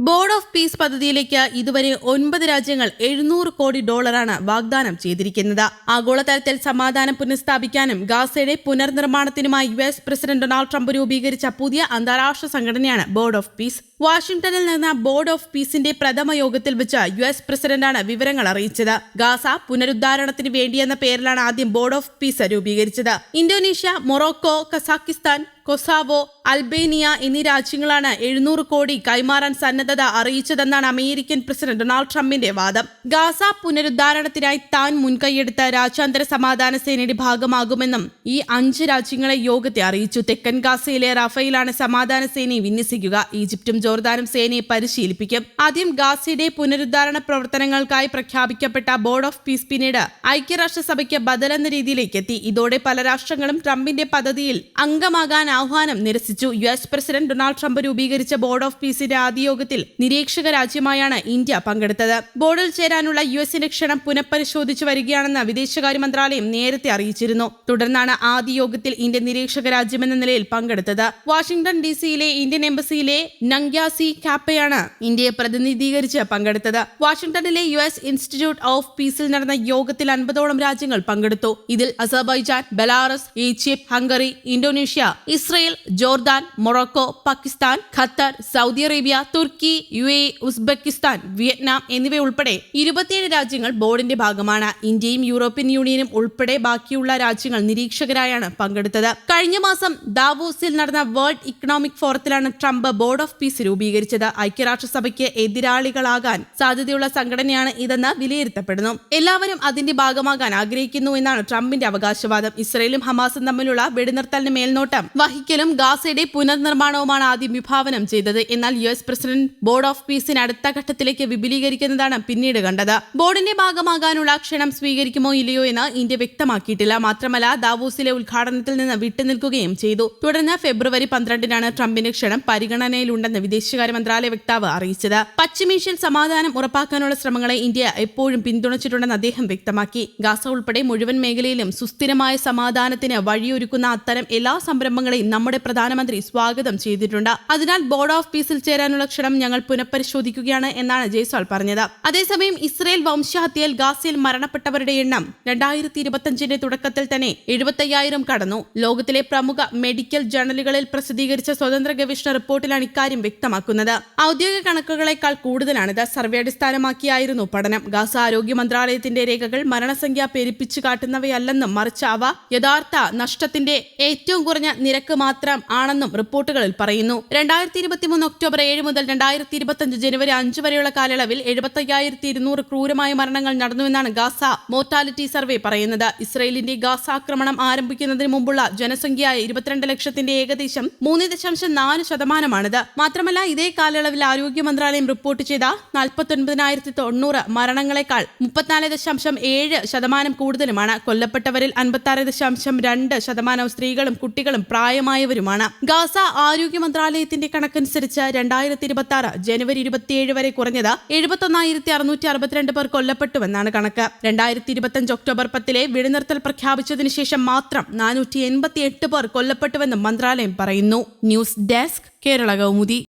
Board of piece പദ്ധതിയിലേക്ക് ഇതുവരെ 9 രാജ്യങ്ങൾ $700 കോടി വാഗ്ദാനം ചെയ്തിരിക്കുന്നത്. ആഗോളതലത്തിൽ സമാധാനം പുനഃസ്ഥാപിക്കാനും ഗാസയുടെ പുനർനിർമ്മാണത്തിനുമായി US പ്രസിഡന്റ് ഡൊണാൾഡ് ട്രംപ് രൂപീകരിച്ച പുതിയ അന്താരാഷ്ട്ര സംഘടനയാണ് ബോർഡ് ഓഫ് പീസ്. വാഷിംഗ്ടണിൽ നടന്ന ബോർഡ് ഓഫ് പീസിന്റെ പ്രഥമ യോഗത്തിൽ വെച്ച് US പ്രസിഡന്റാണ് വിവരങ്ങൾ അറിയിച്ചത്. ഗാസ പുനരുദ്ധാരണത്തിന് വേണ്ടിയെന്ന പേരിലാണ് ആദ്യം ബോർഡ് ഓഫ് പീസ് രൂപീകരിച്ചത്. Indonesia, Morocco, Kazakhstan, Kosovo, Albania എന്നീ രാജ്യങ്ങളാണ് $700 കോടി കൈമാറാൻ സന്നദ്ധത അറിയിച്ചതെന്നാണ് അമേരിക്കൻ പ്രസിഡന്റ് ഡൊണാൾഡ് ട്രംപിന്റെ വാദം. ഗാസ പുനരുദ്ധാരണത്തിനായി താൻ മുൻകൈയെടുത്ത രാജ്യാന്തര സമാധാന സേനയുടെ ഭാഗമാകുമെന്നും ഈ 5 രാജ്യങ്ങളെ യോഗത്തെ അറിയിച്ചു. തെക്കൻ ഗാസയിലെ റഫയിലാണ് സമാധാന സേനയെ വിന്യസിക്കുക. ഈജിപ്തും ജോർദാനും സേനയെ പരിശീലിപ്പിക്കും. ആദ്യം ഗാസയുടെ പുനരുദ്ധാരണ പ്രവർത്തനങ്ങൾക്കായി പ്രഖ്യാപിക്കപ്പെട്ട ബോർഡ് ഓഫ് പീസ് പിന്നീട് ഐക്യരാഷ്ട്രസഭയ്ക്ക് ബദലെന്ന രീതിയിലേക്ക് എത്തി. ഇതോടെ പല രാഷ്ട്രങ്ങളും ട്രംപിന്റെ പദ്ധതിയിൽ അംഗമാകാൻ ആഹ്വാനം നിരസിച്ചു. US പ്രസിഡന്റ് ഡൊണാൾഡ് ട്രംപ് രൂപീകരിച്ച ബോർഡ് ഓഫ് പീസിന്റെ ആദ്യ യോഗത്തിൽ നിരീക്ഷക രാജ്യമായാണ് ഇന്ത്യ പങ്കെടുത്തത്. ബോർഡിൽ ചേരാനുള്ള യുഎസിന്റെ ക്ഷണം പുനഃപരിശോധിച്ചു വരികയാണെന്ന് വിദേശകാര്യ മന്ത്രാലയം നേരത്തെ അറിയിച്ചിരുന്നു. തുടർന്നാണ് ആദ്യ യോഗത്തിൽ ഇന്ത്യ നിരീക്ഷക രാജ്യമെന്ന നിലയിൽ പങ്കെടുത്തത്. വാഷിംഗ്ടൺ DC-യിലെ ഇന്ത്യൻ എംബസിയിലെ നങ്ക്യാസി കാപ്പയാണ് ഇന്ത്യയെ പ്രതിനിധീകരിച്ച് പങ്കെടുത്തത്. വാഷിംഗ്ടണിലെ US ഇൻസ്റ്റിറ്റ്യൂട്ട് ഓഫ് പീസിൽ നടന്ന യോഗത്തിൽ 50ഓളം രാജ്യങ്ങൾ പങ്കെടുത്തു. ഇതിൽ Azerbaijan, Belarus, Egypt, Hungary, Indonesia, Israel, Jordan, Morocco, Pakistan, Qatar, Saudi Arabia, തുർക്കി, UAE, ഉസ്ബെക്കിസ്ഥാൻ, വിയറ്റ്നാം എന്നിവയുൾപ്പെടെ 27 രാജ്യങ്ങൾ ബോർഡിന്റെ ഭാഗമാണ്. ഇന്ത്യയും യൂറോപ്യൻ യൂണിയനും ഉൾപ്പെടെ ബാക്കിയുള്ള രാജ്യങ്ങൾ നിരീക്ഷകരായാണ് പങ്കെടുത്തത്. കഴിഞ്ഞ മാസം ദാവോസിൽ നടന്ന വേൾഡ് ഇക്കണോമിക് ഫോറത്തിലാണ് ട്രംപ് ബോർഡ് ഓഫ് പീസ് രൂപീകരിച്ചത്. ഐക്യരാഷ്ട്രസഭയ്ക്ക് എതിരാളികളാകാൻ സാധ്യതയുള്ള സംഘടനയാണ് ഇതെന്ന് വിലയിരുത്തപ്പെടുന്നു. എല്ലാവരും അതിന്റെ ഭാഗമാകാൻ ആഗ്രഹിക്കുന്നു എന്നാണ് ട്രംപിന്റെ അവകാശവാദം. ഇസ്രയേലും ഹമാസും തമ്മിലുള്ള വെടിനിർത്തലിന് മേൽനോട്ടം വഹിക്കലും ഗാസയുടെ പുനർനിർമ്മാണവുമാണ് ആദ്യം വിഭാവനം ചെയ്തത്. എന്നാൽ US പ്രസിഡന്റ് ബോർഡ് ഓഫ് പീസിന് അടുത്ത ഘട്ടത്തിലേക്ക് വിപുലീകരിക്കുന്നതാണ് പിന്നീട് കണ്ടത്. ബോർഡിന്റെ ഭാഗമാകാനുള്ള ക്ഷണം സ്വീകരിക്കുമോ ഇല്ലയോ എന്ന് ഇന്ത്യ വ്യക്തമാക്കിയിട്ടില്ല. മാത്രമല്ല, ദാവോസിലെ ഉദ്ഘാടനത്തിൽ നിന്ന് വിട്ടുനിൽക്കുകയും ചെയ്തു. തുടർന്ന് ഫെബ്രുവരി 12-നാണ് ട്രംപിന്റെ ക്ഷണം പരിഗണനയിലുണ്ടെന്ന് വിദേശകാര്യ മന്ത്രാലയ വക്താവ് അറിയിച്ചത്. പശ്ചിമേഷ്യയിൽ സമാധാനം ഉറപ്പാക്കാനുള്ള ശ്രമങ്ങളെ ഇന്ത്യ എപ്പോഴും പിന്തുണച്ചിട്ടുണ്ടെന്ന് അദ്ദേഹം വ്യക്തമാക്കി. ഗാസ ഉൾപ്പെടെ മുഴുവൻ മേഖലയിലും സുസ്ഥിരമായ സമാധാനത്തിന് വഴിയൊരുക്കുന്ന അത്തരം എല്ലാ സംരംഭങ്ങളെയും നമ്മുടെ പ്രധാനമന്ത്രി സ്വാഗതം ചെയ്തിട്ടുണ്ട്. അതിനാൽ ബോർഡ് ഓഫ് പീസിൽ ചേരാനുള്ള ക്ഷണം ഞങ്ങൾ പുനഃപരിശോധിക്കുകയാണ് എന്നാണ് ജയ്സ്വാൾ പറഞ്ഞത്. അതേസമയം ഇസ്രയേൽ വംശഹത്യയിൽ ഗാസയിൽ മരണപ്പെട്ടവരുടെ എണ്ണം 2025-ന്റെ തുടക്കത്തിൽ തന്നെ 75,000 കടന്നു. ലോകത്തിലെ പ്രമുഖ മെഡിക്കൽ ജേർണലുകളിൽ പ്രസിദ്ധീകരിച്ച സ്വതന്ത്ര ഗവേഷണ റിപ്പോർട്ടിലാണ് ഇക്കാര്യം വ്യക്തമാക്കുന്നത്. ഔദ്യോഗിക കണക്കുകളെക്കാൾ കൂടുതലാണിത്. സർവേ അടിസ്ഥാനമാക്കിയായിരുന്നു പഠനം. ഗാസ ആരോഗ്യ മന്ത്രാലയത്തിന്റെ രേഖകൾ മരണസംഖ്യ പെരുപ്പിച്ചു കാട്ടുന്നവയല്ലെന്നും മറിച്ച് അവ യഥാർത്ഥ നഷ്ടത്തിന്റെ ഏറ്റവും കുറഞ്ഞ നിരക്ക് മാത്രം ആണെന്നും റിപ്പോർട്ടുകളിൽ പറയുന്നു. 2023 ഒക്ടോബർ 7 മുതൽ 2025 ജനുവരി 5 വരെയുള്ള കാലയളവിൽ 75,200 ക്രൂരമായ മരണങ്ങൾ നടന്നുവെന്നാണ് ഗാസ മോർട്ടാലിറ്റി സർവേ പറയുന്നത്. ഇസ്രയേലിന്റെ ഗാസ ആക്രമണം ആരംഭിക്കുന്നതിന് മുമ്പുള്ള ജനസംഖ്യ 22 ലക്ഷത്തിന്റെ ഏകദേശം 3.4%. മാത്രമല്ല, ഇതേ കാലയളവിൽ ആരോഗ്യ മന്ത്രാലയം റിപ്പോർട്ട് ചെയ്ത 49,090 മരണങ്ങളെക്കാൾ 34.7% കൂടുതലുമാണ്. കൊല്ലപ്പെട്ടവരിൽ 56.2% സ്ത്രീകളും കുട്ടികളും പ്രായമായവരുമാണ്. ഗാസ ആരോഗ്യ മന്ത്രാലയത്തിന്റെ കണക്കനുസരിച്ച് 2026 ജനുവരി 27 വരെ കുറഞ്ഞത് 71,662 പേർ കൊല്ലപ്പെട്ടുവെന്നാണ് കണക്ക്. 2025 ഒക്ടോബർ 10 വെടിനിർത്തൽ പ്രഖ്യാപിച്ചതിനു ശേഷം മാത്രം 488 പേർ കൊല്ലപ്പെട്ടുവെന്നും മന്ത്രാലയം പറയുന്നു. News desk, Kerala Kaumudi.